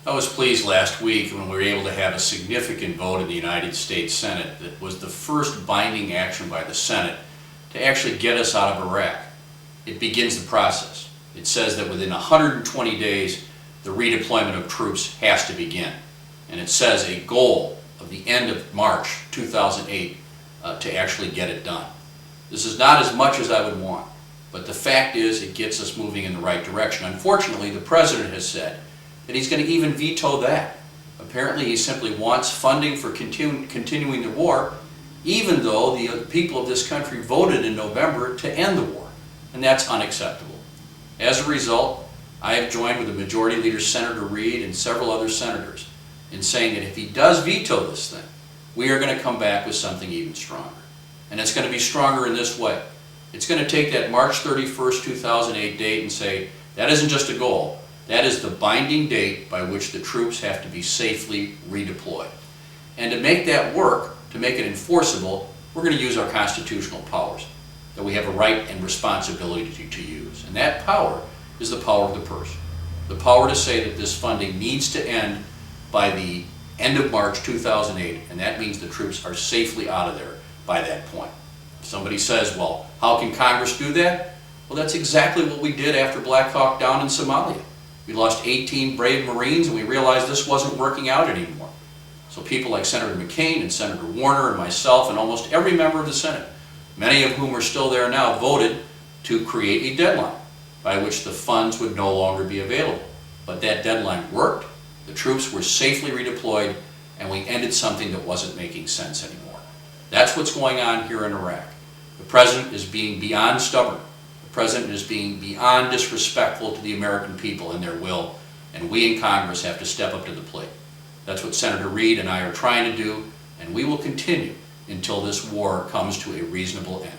I was pleased last week when we were able to have a significant vote in the United States Senate that was the first binding action by the Senate to actually get us out of Iraq. It begins the process. It says that within 120 days, the redeployment of troops has to begin. And it says a goal of the end of March 2008 to actually get it done. This is not as much as I would want, but the fact is it gets us moving in the right direction. Unfortunately, the President has said that he's going to even veto that. Apparently he simply wants funding for continuing the war, even though the people of this country voted in November to end the war, and that's unacceptable. As a result, I have joined with the Majority Leader Senator Reid and several other senators in saying that if he does veto this thing, we are going to come back with something even stronger. And it's going to be stronger in this way. It's going to take that March 31st, 2008 date and say, that isn't just a goal, that is the binding date by which the troops have to be safely redeployed. And to make that work, to make it enforceable, we're going to use our constitutional powers that we have a right and responsibility to use. And that power is the power of the purse. The power to say that this funding needs to end by the end of March 2008, and that means the troops are safely out of there by that point. If somebody says, well, how can Congress do that? Well, that's exactly what we did after Black Hawk Down in Somalia. We lost 18 brave Marines and we realized this wasn't working out anymore. So people like Senator McCain and Senator Warner and myself and almost every member of the Senate, many of whom are still there now, voted to create a deadline by which the funds would no longer be available. But that deadline worked, the troops were safely redeployed, and we ended something that wasn't making sense anymore. That's what's going on here in Iraq. The President is being beyond stubborn. The President is being beyond disrespectful to the American people and their will, and we in Congress have to step up to the plate. That's what Senator Reid and I are trying to do, and we will continue until this war comes to a reasonable end.